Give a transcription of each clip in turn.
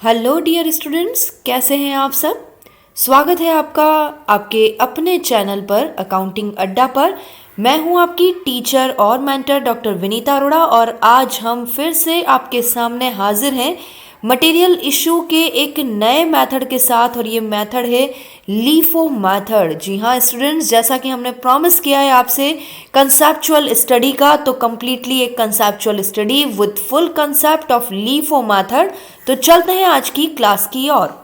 Hello dear students, कैसे हैं आप सब। स्वागत है आपका आपके अपने चैनल पर अकाउंटिंग अड्डा पर। मैं हूं आपकी टीचर और मेंटर डॉक्टर विनीता अरोड़ा और आज हम फिर से आपके सामने हाजिर हैं मटेरियल इशू के एक नए मेथड के साथ। और ये मेथड है लीफो मेथड। जी हाँ स्टूडेंट्स, जैसा कि हमने प्रॉमिस किया है आपसे कंसेप्चुअल स्टडी का, तो कंप्लीटली एक conceptual study with full concept of LIFO method. तो चलते हैं आज की क्लास की ओर।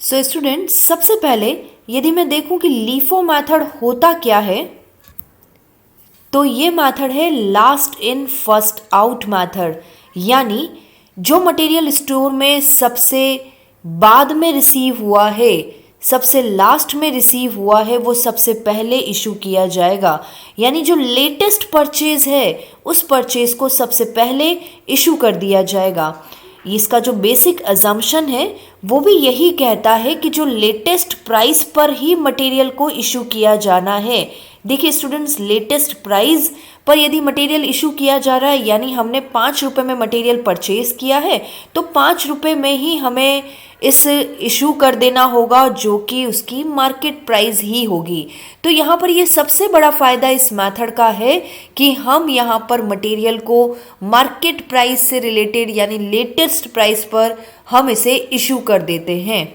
सो स्टूडेंट, सबसे पहले यदि मैं देखूं कि लीफो मेथड होता क्या है, तो ये मेथड है last in first out method. यानी जो मटेरियल स्टोर में सबसे बाद में रिसीव हुआ है, सबसे लास्ट में रिसीव हुआ है, वो सबसे पहले इशू किया जाएगा। यानी जो लेटेस्ट परचेज है उस परचेज को सबसे पहले इशू कर दिया जाएगा। इसका जो बेसिक अजम्पशन है वो भी यही कहता है कि जो लेटेस्ट प्राइस पर ही मटेरियल को इशू किया जाना है। देखिए स्टूडेंट्स, लेटेस्ट प्राइस पर यदि मटेरियल इशू किया जा रहा है, यानी हमने 5 रुपये में मटेरियल परचेज किया है, तो 5 रुपये में ही हमें इस इशू कर देना होगा, जो कि उसकी मार्केट प्राइस ही होगी। तो यहाँ पर ये सबसे बड़ा फ़ायदा इस मेथड का है कि हम यहाँ पर मटेरियल को मार्केट प्राइस से रिलेटेड यानी लेटेस्ट प्राइस पर हम इसे इशू कर देते हैं।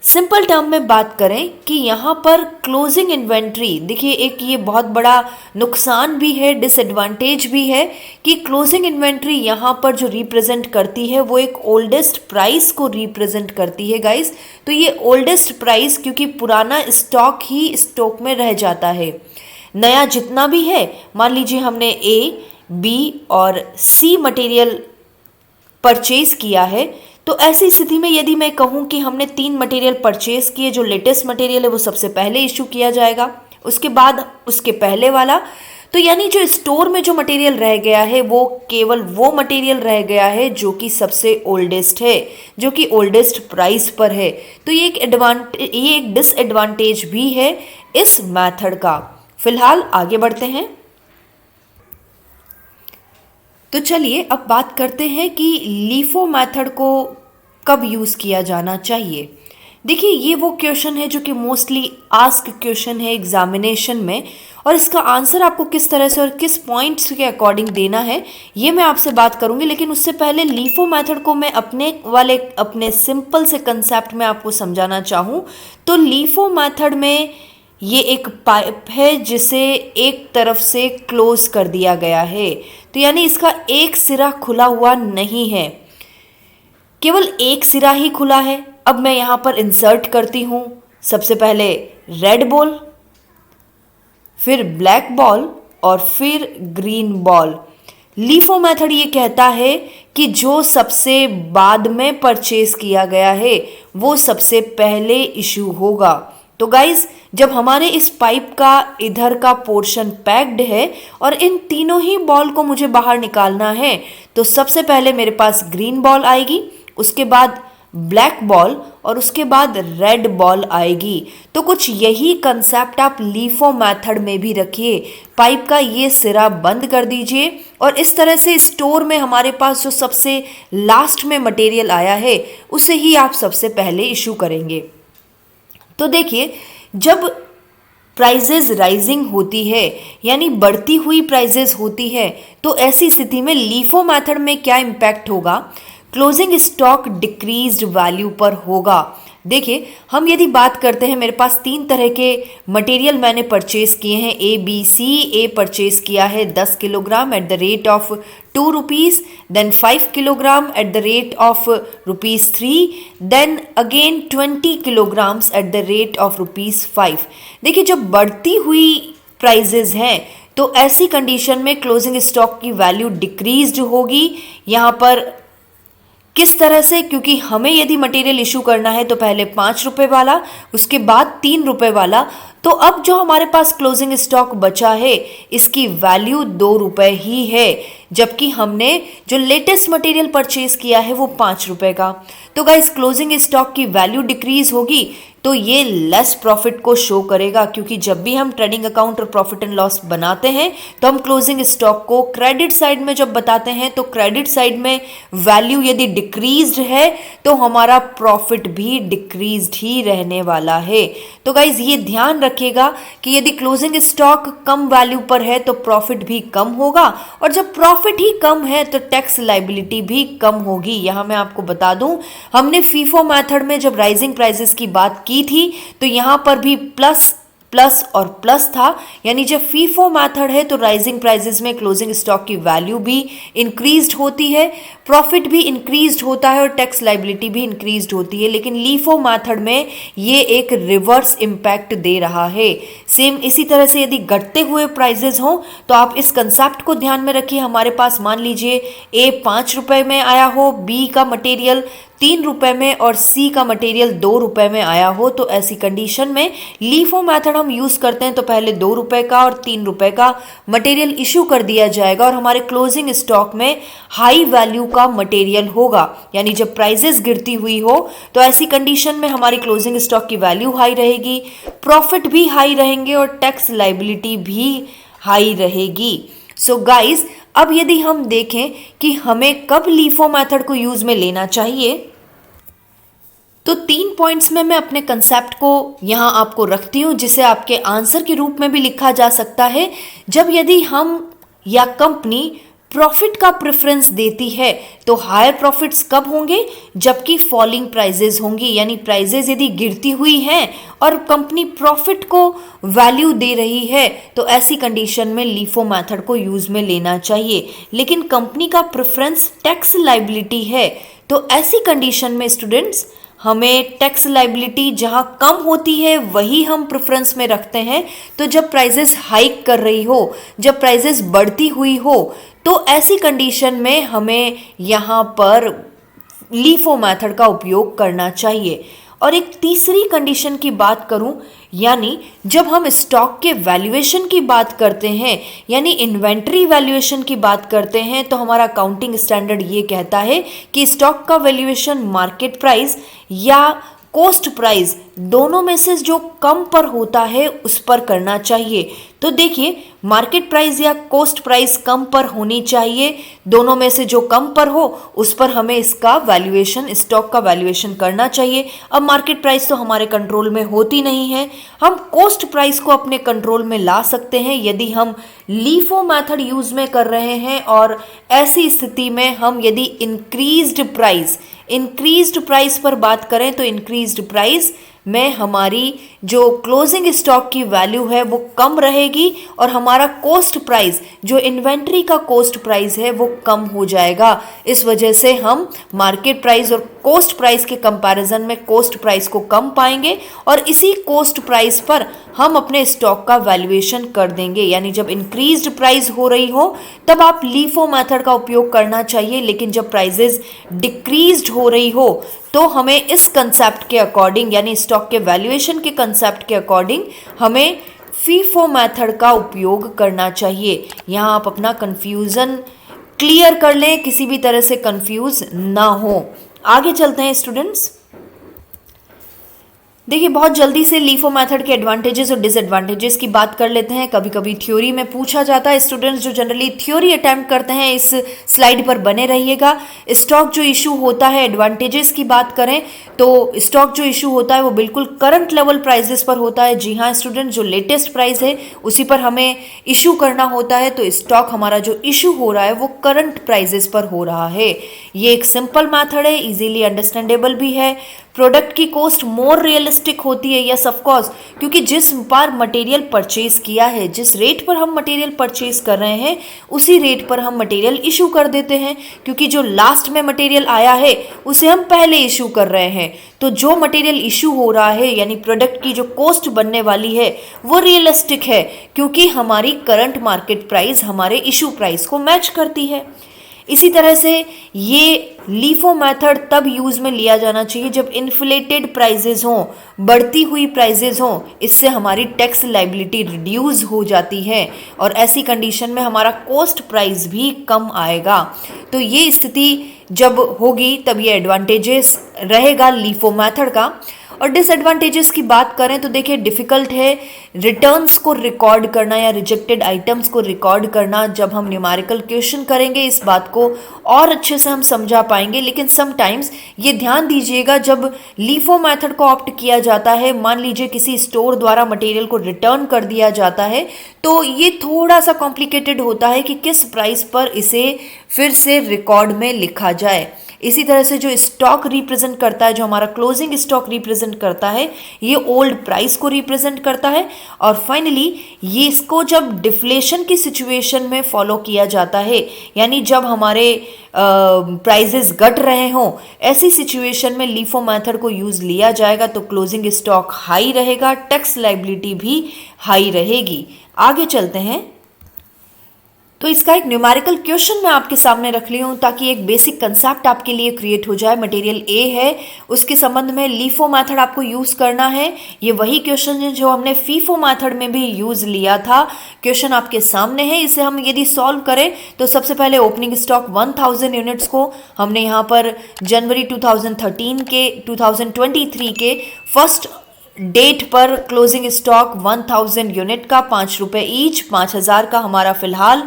सिंपल टर्म में बात करें कि यहाँ पर क्लोजिंग इन्वेंट्री, देखिए एक ये बहुत बड़ा नुकसान भी है, डिसएडवांटेज भी है कि क्लोजिंग इन्वेंट्री यहाँ पर जो रिप्रेजेंट करती है वो एक ओल्डेस्ट प्राइस को रिप्रेजेंट करती है गाइस। तो ये ओल्डेस्ट प्राइस, क्योंकि पुराना स्टॉक ही स्टॉक में रह जाता है, नया जितना भी है, मान लीजिए हमने ए, बी और सी मटेरियल परचेज किया है, तो ऐसी स्थिति में यदि मैं कहूँ कि हमने 3 मटेरियल परचेज किए, जो लेटेस्ट मटेरियल है वो सबसे पहले इशू किया जाएगा, उसके बाद उसके पहले वाला। तो यानी जो स्टोर में जो मटेरियल रह गया है वो केवल वो मटेरियल रह गया है जो कि सबसे ओल्डेस्ट है, जो कि ओल्डेस्ट प्राइस पर है। तो ये एक डिसएडवांटेज भी है इस मैथड का। फिलहाल आगे बढ़ते हैं। तो चलिए अब बात करते हैं कि लीफो मेथड को कब यूज़ किया जाना चाहिए। देखिए ये वो क्वेश्चन है जो कि मोस्टली आस्क क्वेश्चन है एग्जामिनेशन में, और इसका आंसर आपको किस तरह से और किस पॉइंट्स के अकॉर्डिंग देना है ये मैं आपसे बात करूंगी। लेकिन उससे पहले लीफो मेथड को मैं अपने सिंपल से कंसेप्ट में आपको समझाना चाहूँ तो लीफो मेथड में ये एक पाइप है जिसे एक तरफ से क्लोज कर दिया गया है। तो यानी इसका एक सिरा खुला हुआ नहीं है, केवल एक सिरा ही खुला है। अब मैं यहाँ पर इंसर्ट करती हूँ सबसे पहले रेड बॉल, फिर ब्लैक बॉल और फिर ग्रीन बॉल। लीफो मेथड ये कहता है कि जो सबसे बाद में परचेज किया गया है वो सबसे पहले इशू होगा। तो गाइज, जब हमारे इस पाइप का इधर का पोर्शन पैक्ड है और इन तीनों ही बॉल को मुझे बाहर निकालना है, तो सबसे पहले मेरे पास ग्रीन बॉल आएगी, उसके बाद ब्लैक बॉल और उसके बाद रेड बॉल आएगी। तो कुछ यही कंसेप्ट आप लीफो मेथड में भी रखिए। पाइप का ये सिरा बंद कर दीजिए और इस तरह से स्टोर में हमारे पास जो सबसे लास्ट में मटेरियल आया है उसे ही आप सबसे पहले इशू करेंगे। तो देखिए, जब प्राइजेज राइजिंग होती है यानी बढ़ती हुई प्राइजेज होती है, तो ऐसी स्थिति में लीफो मेथड में क्या इम्पैक्ट होगा, क्लोजिंग स्टॉक डिक्रीज्ड वैल्यू पर होगा। देखिए, हम यदि बात करते हैं, मेरे पास 3 तरह के मटेरियल मैंने परचेज किए हैं, A B C. A purchase किया है 10 kilogram at the rate of 2 rupees, then 5 kilogram at the rate of ₹3, then again 20 kilograms at the rate of ₹5। देखिए, जब बढ़ती हुई प्राइजेज हैं तो ऐसी कंडीशन में क्लोजिंग स्टॉक की वैल्यू डिक्रीज्ड होगी। यहाँ पर किस तरह से, क्योंकि हमें यदि मटेरियल इशू करना है तो पहले 5 रुपये वाला, उसके बाद 3 रुपये वाला, तो अब जो हमारे पास क्लोजिंग स्टॉक बचा है इसकी वैल्यू 2 रुपये ही है। जबकि हमने जो लेटेस्ट मटेरियल परचेज किया है वो 5 रुपए का। तो गाइस क्लोजिंग स्टॉक की वैल्यू डिक्रीज होगी तो ये लेस प्रॉफिट को शो करेगा, क्योंकि जब भी हम ट्रेडिंग अकाउंट और प्रॉफिट एंड लॉस बनाते हैं तो हम क्लोजिंग स्टॉक को क्रेडिट साइड में जब बताते हैं तो क्रेडिट साइड में वैल्यू यदि डिक्रीज्ड है तो हमारा प्रॉफिट भी डिक्रीज्ड ही रहने वाला है। तो गाइज ये ध्यान रखिएगा कि यदि क्लोजिंग स्टॉक कम वैल्यू पर है तो प्रॉफिट भी कम होगा, और जब प्रॉफिट ही कम है तो टैक्स लाइबिलिटी भी कम होगी। यहां मैं आपको बता दूं, हमने फीफो मेथड में जब राइजिंग प्राइसेस की बात की थी तो यहां पर भी प्लस प्लस और प्लस था, यानी जब फीफो मेथड है तो राइजिंग प्राइसेस में क्लोजिंग स्टॉक की वैल्यू भी इंक्रीज्ड होती है, प्रॉफिट भी इंक्रीज्ड होता है और टैक्स लाइबिलिटी भी इंक्रीज्ड होती है। लेकिन लीफो मेथड में ये एक रिवर्स इंपैक्ट दे रहा है। सेम इसी तरह से यदि घटते हुए प्राइजेस हों तो आप इस कंसेप्ट को ध्यान में रखिए। हमारे पास मान लीजिए ए 5 रुपए में आया हो, बी का मटेरियल 3 रुपए में और सी का मटेरियल 2 रुपए में आया हो, तो ऐसी कंडीशन में लीफो मेथड हम यूज करते हैं तो पहले 2 रुपए का और 3 रुपए का मटेरियल इशू कर दिया जाएगा और हमारे क्लोजिंग स्टॉक में हाई वैल्यू का मटेरियल होगा। यानी जब प्राइजेस गिरती हुई हो तो ऐसी कंडीशन में हमारी क्लोजिंग स्टॉक की वैल्यू हाई रहेगी, प्रॉफिट भी हाई रहेंगे और टैक्स लाइबिलिटी भी हाई रहेगी। सो गाइज अब यदि हम देखें कि हमें कब लीफो मेथड को यूज में लेना चाहिए, तो 3 पॉइंट्स में मैं अपने कंसेप्ट को यहां आपको रखती हूं, जिसे आपके आंसर के रूप में भी लिखा जा सकता है। जब यदि हम या कंपनी प्रॉफिट का प्रेफरेंस देती है तो हायर प्रॉफिट्स कब होंगे, जबकि फॉलिंग प्राइजेस होंगी। यानी प्राइजेस यदि गिरती हुई हैं और कंपनी प्रॉफिट को वैल्यू दे रही है तो ऐसी कंडीशन में लीफो मेथड को यूज में लेना चाहिए। लेकिन कंपनी का प्रेफरेंस टैक्स लाइबिलिटी है तो ऐसी कंडीशन में स्टूडेंट्स हमें टैक्स लाइबिलिटी जहां कम होती है वही हम प्रेफरेंस में रखते हैं। तो जब प्राइजेस हाइक कर रही हो, जब प्राइजेस बढ़ती हुई हो, तो ऐसी कंडीशन में हमें यहां पर लीफो मेथड का उपयोग करना चाहिए। और एक तीसरी कंडीशन की बात करूं, यानी जब हम स्टॉक के वैल्यूएशन की बात करते हैं, यानी इन्वेंट्री वैल्यूएशन की बात करते हैं, तो हमारा अकाउंटिंग स्टैंडर्ड ये कहता है कि स्टॉक का वैल्यूएशन मार्केट प्राइस या कॉस्ट प्राइस दोनों में से जो कम पर होता है उस पर करना चाहिए। तो देखिए मार्केट प्राइस या कॉस्ट प्राइस कम पर होनी चाहिए, दोनों में से जो कम पर हो उस पर हमें इसका वैल्यूएशन, स्टॉक का वैल्यूएशन करना चाहिए। अब मार्केट प्राइस तो हमारे कंट्रोल में होती नहीं है, हम कॉस्ट प्राइस को अपने कंट्रोल में ला सकते हैं यदि हम लीफो मेथड यूज में कर रहे हैं। और ऐसी स्थिति में हम यदि इंक्रीज्ड प्राइस पर बात करें तो इंक्रीज्ड प्राइस में हमारी जो क्लोजिंग स्टॉक की वैल्यू है वो कम रहेगी और हमारा कॉस्ट प्राइस, जो इन्वेंट्री का कॉस्ट प्राइस है, वो कम हो जाएगा। इस वजह से हम मार्केट प्राइस और कॉस्ट प्राइस के कंपैरिजन में कॉस्ट प्राइस को कम पाएंगे और इसी कॉस्ट प्राइस पर हम अपने स्टॉक का वैल्यूएशन कर देंगे। यानी जब इंक्रीज्ड प्राइस हो रही हो तब आप लीफो मेथड का उपयोग करना चाहिए, लेकिन जब प्राइजेस डिक्रीज्ड हो रही हो तो हमें इस कंसेप्ट के अकॉर्डिंग, यानी स्टॉक के वैल्यूएशन के कंसेप्ट के अकॉर्डिंग हमें फीफो मेथड का उपयोग करना चाहिए। यहाँ आप अपना कंफ्यूजन क्लियर कर लें, किसी भी तरह से कंफ्यूज ना हो। आगे चलते हैं स्टूडेंट्स। देखिए बहुत जल्दी से लीफो मेथड के एडवांटेजेस और डिसएडवांटेजेस की बात कर लेते हैं। कभी कभी थ्योरी में पूछा जाता है, स्टूडेंट्स जो जनरली थ्योरी अटेम्प्ट करते हैं इस स्लाइड पर बने रहिएगा। स्टॉक जो इशू होता है, एडवांटेजेस की बात करें तो स्टॉक जो इशू होता है वो बिल्कुल करंट लेवल प्राइजेस पर होता है। जी हाँ स्टूडेंट, जो लेटेस्ट प्राइस है उसी पर हमें इशू करना होता है, तो स्टॉक हमारा जो इशू हो रहा है वो करंट प्राइजेस पर हो रहा है। ये एक सिंपल मैथड है, इजीली अंडरस्टैंडेबल भी है। प्रोडक्ट की कॉस्ट मोर रियलिस्टिक होती है, यस ऑफ कोर्स, क्योंकि जिस बार मटेरियल परचेज किया है, जिस रेट पर हम मटेरियल परचेज कर रहे हैं उसी रेट पर हम मटेरियल इशू कर देते हैं, क्योंकि जो लास्ट में मटेरियल आया है उसे हम पहले इशू कर रहे हैं। तो जो मटेरियल इशू हो रहा है यानी प्रोडक्ट की जो कॉस्ट बनने वाली है वो रियलिस्टिक है, क्योंकि हमारी करंट मार्केट प्राइस हमारे इशू प्राइस को मैच करती है। इसी तरह से ये लीफो मेथड तब यूज में लिया जाना चाहिए जब इन्फ्लेटेड प्राइजेस हों, बढ़ती हुई प्राइजेस हों, इससे हमारी टैक्स लाइबिलिटी रिड्यूस हो जाती है और ऐसी कंडीशन में हमारा कॉस्ट प्राइस भी कम आएगा। तो ये स्थिति जब होगी तब ये एडवांटेजेस रहेगा लीफो मेथड का। और डिसएडवांटेजेस की बात करें तो देखिए डिफ़िकल्ट है रिटर्न्स को रिकॉर्ड करना या रिजेक्टेड आइटम्स को रिकॉर्ड करना। जब हम न्यूमेरिकल क्वेश्चन करेंगे इस बात को और अच्छे से हम समझा पाएंगे, लेकिन समटाइम्स ये ध्यान दीजिएगा जब लीफो मेथड को ऑप्ट किया जाता है, मान लीजिए किसी स्टोर द्वारा मटेरियल को रिटर्न कर दिया जाता है, तो ये थोड़ा सा कॉम्प्लिकेटेड होता है कि किस प्राइस पर इसे फिर से रिकॉर्ड में लिखा जाए। इसी तरह से जो स्टॉक रिप्रेजेंट करता है, जो हमारा क्लोजिंग स्टॉक रिप्रेजेंट करता है, ये ओल्ड प्राइस को रिप्रेजेंट करता है। और फाइनली ये इसको जब डिफ्लेशन की सिचुएशन में फॉलो किया जाता है, यानी जब हमारे प्राइजेस घट रहे हों, ऐसी सिचुएशन में लीफो मेथड को यूज लिया जाएगा तो क्लोजिंग स्टॉक हाई रहेगा, टैक्स लाइबिलिटी भी हाई रहेगी। आगे चलते हैं। तो इसका एक न्यूमेरिकल क्वेश्चन मैं आपके सामने रख ली हूँ ताकि एक बेसिक कंसेप्ट आपके लिए क्रिएट हो जाए। मटेरियल ए है, उसके संबंध में लीफो मेथड आपको यूज़ करना है। ये वही क्वेश्चन है जो हमने फीफो मेथड में भी यूज़ लिया था। क्वेश्चन आपके सामने है, इसे हम यदि सॉल्व करें तो सबसे पहले ओपनिंग स्टॉक 1000 यूनिट्स को हमने यहाँ पर जनवरी 2023 के फर्स्ट डेट पर क्लोजिंग स्टॉक 1000 यूनिट का 5 रुपये ईच, 5000 का हमारा फिलहाल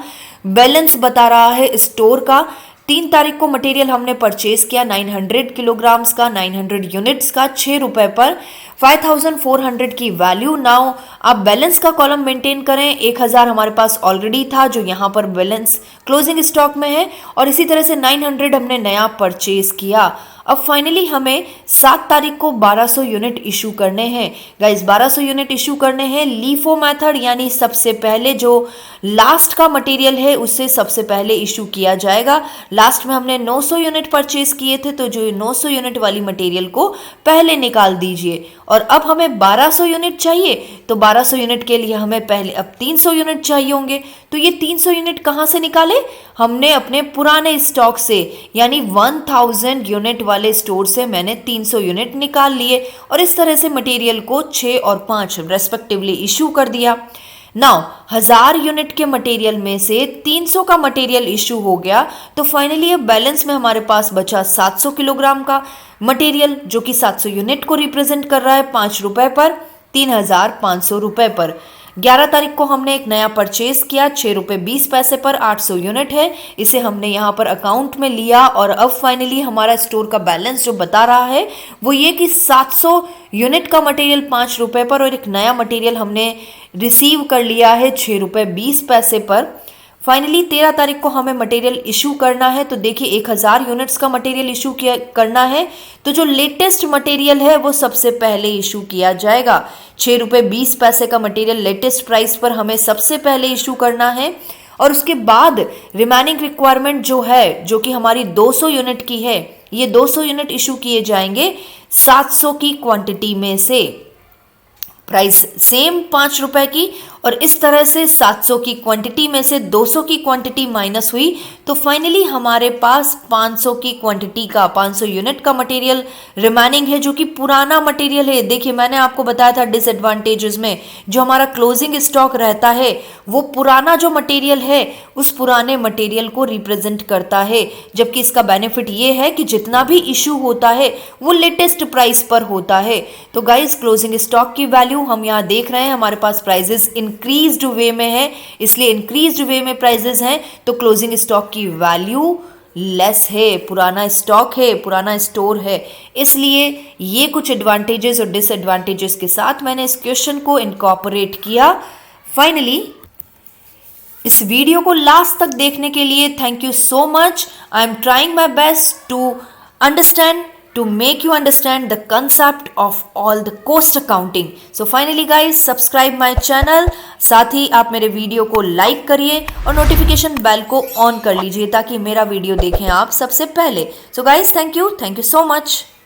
बैलेंस बता रहा है स्टोर का। 3 तारीख को मटेरियल हमने परचेज किया 900 किलोग्राम्स का, 900 यूनिट्स का 6 रुपये पर, 5400 की वैल्यू। नाउ आप बैलेंस का कॉलम मेंटेन करें। 1000 हमारे पास ऑलरेडी था जो यहाँ पर बैलेंस क्लोजिंग स्टॉक में है, और इसी तरह से 900 हमने नया परचेज किया। अब फाइनली हमें 7 तारीख को 1200 यूनिट इशू करने हैं। गाइस 1200 यूनिट इशू करने हैं लीफो मेथड, यानी सबसे पहले जो लास्ट का मटेरियल है उससे सबसे पहले इशू किया जाएगा। लास्ट में हमने 900 यूनिट परचेज किए थे, तो जो 900 यूनिट वाली मटेरियल को पहले निकाल दीजिए। और अब हमें 1200 यूनिट चाहिए, तो 1200 यूनिट के लिए हमें पहले अब 300 यूनिट चाहिए होंगे। तो ये 300 यूनिट कहाँ से निकाले? हमने अपने पुराने स्टॉक से, यानी 1000 यूनिट वाले स्टोर से मैंने 300 यूनिट निकाल लिए और इस तरह से मटेरियल को 6 और 5 रेस्पेक्टिवली इशू कर दिया। नाउ 1000 यूनिट के मटेरियल में से 300 का मटेरियल इशू हो गया, तो फाइनली अब बैलेंस में हमारे पास बचा 700 किलोग्राम का मटेरियल, जो कि 700 यूनिट को रिप्रेजेंट कर रहा है 5 रुपए पर, 3500 रुपए पर। 11 तारीख को हमने एक नया परचेज किया 6 रुपये 20 पैसे पर, 800 यूनिट है, इसे हमने यहाँ पर अकाउंट में लिया। और अब फाइनली हमारा स्टोर का बैलेंस जो बता रहा है वो ये कि 700 यूनिट का मटेरियल 5 रुपये पर और एक नया मटेरियल हमने रिसीव कर लिया है 6 रुपये 20 पैसे पर। फाइनली 13 तारीख को हमें मटेरियल इशू करना है, तो देखिए 1000 यूनिट्स का मटेरियल इशू करना है, तो जो लेटेस्ट मटेरियल है वो सबसे पहले इशू किया जाएगा। 6 रुपये 20 पैसे का मटेरियल लेटेस्ट प्राइस पर हमें सबसे पहले इशू करना है, और उसके बाद रिमेनिंग रिक्वायरमेंट जो है, जो कि हमारी 200 यूनिट की है, ये 200 यूनिट इशू किए जाएंगे 700 की क्वांटिटी में से। प्राइस सेम 5 रुपए की, और इस तरह से 700 की क्वांटिटी में से 200 की क्वांटिटी माइनस हुई, तो फाइनली हमारे पास 500 की क्वांटिटी का 500 यूनिट का मटेरियल रिमेनिंग है, जो कि पुराना मटेरियल है। देखिए मैंने आपको बताया था डिसएडवांटेजेस में, जो हमारा क्लोजिंग स्टॉक रहता है वो पुराना जो मटेरियल है उस पुराने मटेरियल को रिप्रेजेंट करता है, जबकि इसका बेनिफिट ये है कि जितना भी इशू होता है वो लेटेस्ट प्राइस पर होता है। तो गाइस क्लोजिंग स्टॉक की वैल्यू हम यहाँ देख रहे हैं, हमारे पास प्राइजेस इंक्रीज्ड वे में है, इसलिए इंक्रीज्ड वे में प्राइजेस हैं, तो क्लोजिंग स्टॉक की वैल्यू लेस है, पुराना स्टॉक है, पुराना स्टोर है। इसलिए ये कुछ एडवांटेजेस और डिसएडवांटेजेस के साथ मैंने इस क्वेश्चन को इनकॉर्पोरेट किया। फाइनली इस वीडियो को लास्ट तक देखने के लिए thank you so much. I am trying my best to make you understand the concept of all the cost accounting. So finally guys, subscribe my channel, साथ ही आप मेरे वीडियो को लाइक करिए और नोटिफिकेशन बेल को ऑन कर लीजिए ताकि मेरा वीडियो देखें आप सबसे पहले। So guys, thank you so much.